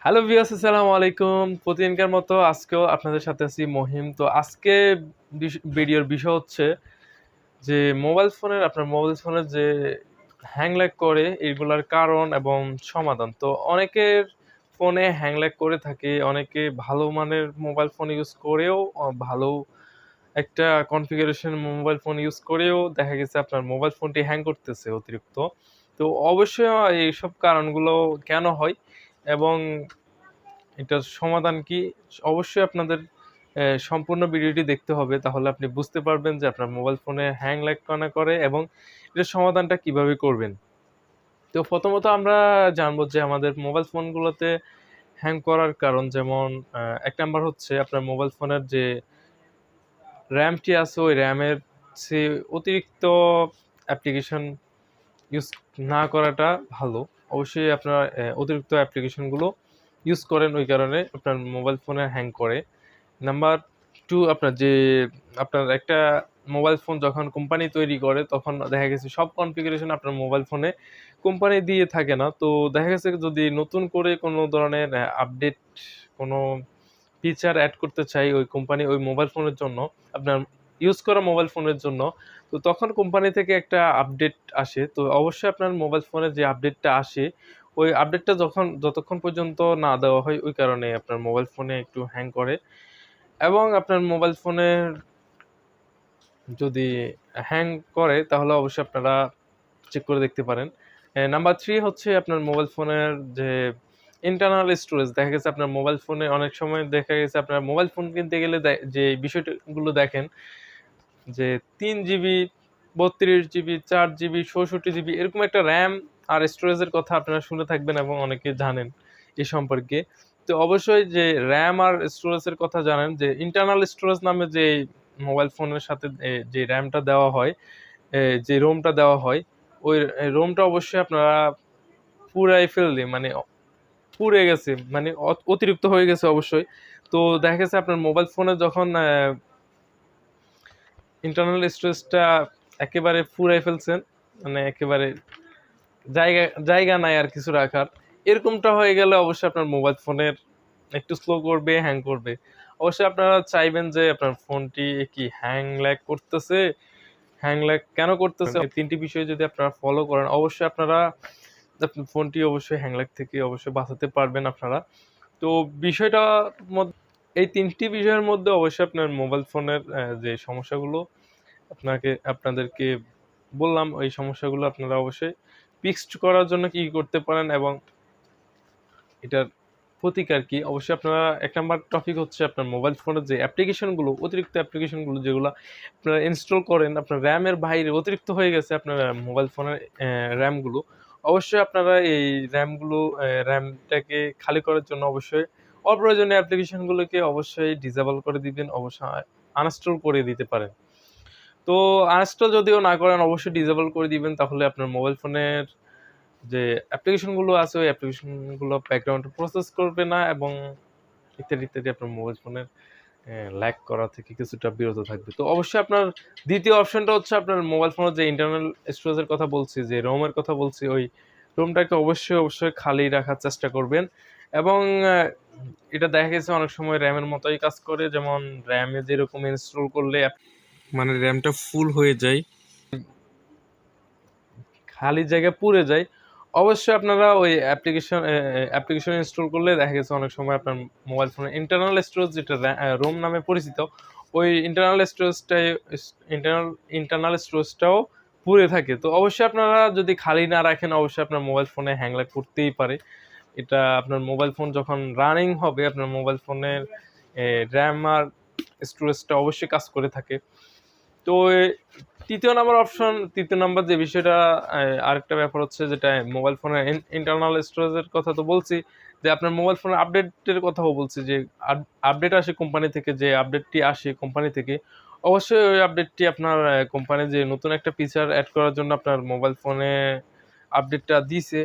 Hello viewers, আসসালামু আলাইকুম। প্রতিদিনকার মতো আজকেও আপনাদের সাথে আছি মহিম। তো আজকে ভিডিওর বিষয় হচ্ছে যে আপনার মোবাইল ফোনের যে হ্যাং ল্যাগ করে এগুলার কারণ এবং সমাধান। তো অনেকের ফোনে হ্যাং ল্যাগ করে থাকে, অনেকে ভালো মানের মোবাইল ফোন ইউজ করেও ভালো একটা কনফিগারেশন মোবাইল ফোন ইউজ করেও দেখা গেছে আপনার মোবাইল ফোনটি হ্যাং করতেছে অতিরিক্ত। তো অবশ্যই এইসব কারণগুলো কেন হয় এবং এটার সমাধান কি? অবশ্যই আপনাদের সম্পূর্ণ ভিডিওটি দেখতে হবে। তাহলে আপনি বুঝতে পারবেন যে আপনার মোবাইল ফোনে হ্যাং ল্যাগ কেন করে এবং এটার সমাধানটা কিভাবে করবেন। তো প্রথমত আমরা জানবো যে আমাদের মোবাইল ফোনগুলোতে হ্যাং করার কারণ, যেমন ১ নাম্বার হচ্ছে আপনার মোবাইল ফোনের যে র‍্যামটি আছে ওই র‍্যামের চেয়ে অতিরিক্ত অ্যাপ্লিকেশন ইউজ না করাটা ভালো। অবশ্যই আপনার অতিরিক্ত অ্যাপ্লিকেশনগুলো ইউজ করেন, ওই কারণে আপনার মোবাইল ফোনে হ্যাং করে। নাম্বার 2, আপনার একটা মোবাইল ফোন যখন কোম্পানি তৈরি করে তখন দেখা গেছে সব কনফিগারেশন আপনার মোবাইল ফোনে কোম্পানি দিয়ে থাকে না। তো দেখা গেছে যদি নতুন করে কোনো ধরনের আপডেট, কোনো ফিচার এড করতে চাই ওই কোম্পানি ওই মোবাইল ফোনের জন্য, আপনার ইউজ করা মোবাইল ফোনের জন্য, তো তখন কোম্পানি থেকে একটা আপডেট আসে। তো অবশ্যই আপনার মোবাইল ফোনে যে আপডেটটা আসে, ওই আপডেটটা যতক্ষণ পর্যন্ত না দেওয়া হয় ওই কারণে আপনার মোবাইল ফোনে একটু হ্যাং করে। এবং আপনার মোবাইল ফোনের যদি হ্যাং করে তাহলে অবশ্যই আপনারা চেক করে দেখতে পারেন। নাম্বার 3 হচ্ছে আপনার মোবাইল ফোনের যে ইন্টারনাল স্টোরেজ। দেখা গেছে আপনার মোবাইল ফোনে অনেক সময় দেখা গেছে আপনার মোবাইল ফোন কিনতে গেলে যে বিষয়গুলো দেখেন যে ৩ জিবি, ৩২ জিবি, ৪ জিবি, ৬৪ জিবি এরকম একটা র‍্যাম আর স্টোরেজের কথা আপনারা শুনে থাকবেন এবং অনেকে জানেন এ সম্পর্কে। তো অবশ্যই যে র‍্যাম আর স্টোরেজের কথা জানেন, যে ইন্টারনাল স্টোরেজ নামে যে মোবাইল ফোনের সাথে যে র‍্যামটা দেওয়া হয়, যে রোমটা দেওয়া হয়, ওই রোমটা অবশ্যই আপনারা পুরাই ফেললে মানে পুড়ে গেছে, মানে অতিরিক্ত হয়ে গেছে অবশ্যই। তো দেখা গেছে আপনার মোবাইল ফোনে যখন ইন্টারনাল স্টোরেজটা একেবারে ফুরাই ফেলছেন, মানে একেবারে জায়গা নাই আর কিছু রাখার। এরকমটা হয়ে গেলে অবশ্যই আপনার মোবাইল ফোনের একটু স্লো করবে, হ্যাং করবে। অবশ্যই আপনারা চাইবেন যে আপনার ফোনটি কি হ্যাং ল্যাগ করতেছে, হ্যাং ল্যাগ কেন করতেছে? এই ৩ টি বিষয় যদি আপনারা ফলো করেন অবশ্যই আপনারা আপনার ফোনটি অবশ্যই হ্যাং ল্যাগ থেকে অবশ্যই বাঁচাতে পারবেন আপনারা। তো বিষয়টা এই ৩ টি বিষয়ের মধ্যে অবশ্যই আপনার মোবাইল ফোনের যে সমস্যাগুলো আপনাদেরকে বললাম, ওই সমস্যাগুলো আপনারা অবশ্যই ফিক্সড করার জন্য কি করতে পারেন এবং এটার প্রতিকার কি? অবশ্যই আপনারা ১ নাম্বার টপিক হচ্ছে আপনার মোবাইল ফোনের যে অ্যাপ্লিকেশনগুলো, অতিরিক্ত অ্যাপ্লিকেশনগুলো যেগুলা আপনারা ইনস্টল করেন, আপনার র‍্যামের বাইরে অতিরিক্ত হয়ে গেছে আপনার মোবাইল ফোনের র‍্যামগুলো। অবশ্যই আপনারা এই র‍্যামটাকে খালি করার জন্য অবশ্যই অপ্রয়োজনীয় অ্যাপ্লিকেশনগুলোকে অবশ্যই ডিসেবল করে দিবেন, অবশ্যই আনইনস্টল করে দিতে পারেন। তো আনইনস্টল যদিও না করেন অবশ্যই ডিসেবল করে দিবেন, তাহলে আপনার মোবাইল ফোনের যে অ্যাপ্লিকেশনগুলো আছে ওই অ্যাপ্লিকেশনগুলো ব্যাকগ্রাউন্ডে প্রসেস করবে না এবং ইত্যাদি আপনার মোবাইল ফোনের ল্যাগ করা থেকে কিছুটা বিরত থাকবে। তো অবশ্যই আপনার ২য় অপশনটা হচ্ছে আপনার মোবাইল ফোনের যে ইন্টারনাল স্টোরেজের কথা বলছি, যে রোমের কথা বলছি, ওই রোমটাকে অবশ্যই খালি রাখার চেষ্টা করবেন এবং এটা দেখা গেছে অনেক সময় র‍্যামের মতোই কাজ করে। যেমন র‍্যামে যেরকম ইনস্টল করলে মানে র‍্যামটা ফুল হয়ে যায়, খালি জায়গা পুড়ে যায়। অবশ্যই আপনারা ওই অ্যাপ্লিকেশন ইনস্টল করলে দেখা গেছে অনেক সময় আপনার মোবাইল ফোনের ইন্টারনাল স্টোরেজ যেটা রোম নামে পরিচিত, ওই ইন্টারনাল স্টোরেজটাও পুড়ে থাকে। তো অবশ্যই আপনারা যদি খালি না রাখেন অবশ্যই আপনার মোবাইল ফোনে হ্যাং ল্যাগ করতেই পারে। এটা আপনার মোবাইল ফোন যখন রানিং হবে আপনার মোবাইল ফোনের র‍্যাম আর স্টোরেজটা অবশ্যই কাজ করে থাকে। তো ৩য় নাম্বার যে বিষয়টা, আরেকটা ব্যাপার হচ্ছে যেটা মোবাইল ফোনের ইন্টারনাল স্টোরেজের কথা তো বলছি, যে আপনার মোবাইল ফোনের আপডেটের কথাও বলছি, যে আপডেট আসে কোম্পানি থেকে, যে আপডেটটি আসে কোম্পানি থেকে অবশ্যই ওই আপডেটটি আপনার কোম্পানি যে নতুন একটা ফিচার এড করার জন্য আপনার মোবাইল ফোনে আপডেটটা দিছে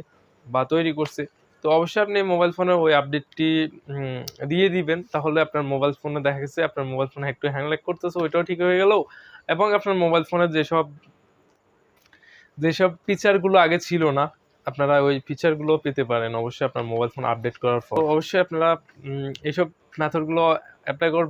বা তৈরি করছে, তো অবশ্যই আপনি মোবাইল ফোনে ওই আপডেটটি দিয়ে দিবেন। তাহলে আপনার মোবাইল ফোনে দেখা গেছে আপনার মোবাইল ফোনে একটু হ্যাং ল্যাগ করতেছে, ওইটাও ঠিক হয়ে গেল এবং আপনার মোবাইল ফোনের যেসব ফিচারগুলো আগে ছিল না, আপনারা ওই ফিচারগুলো পেতে পারেন অবশ্যই আপনার মোবাইল ফোন আপডেট করার পর। তো অবশ্যই আপনারা এইসব মেথডগুলো অ্যাপ্লাই করবেন।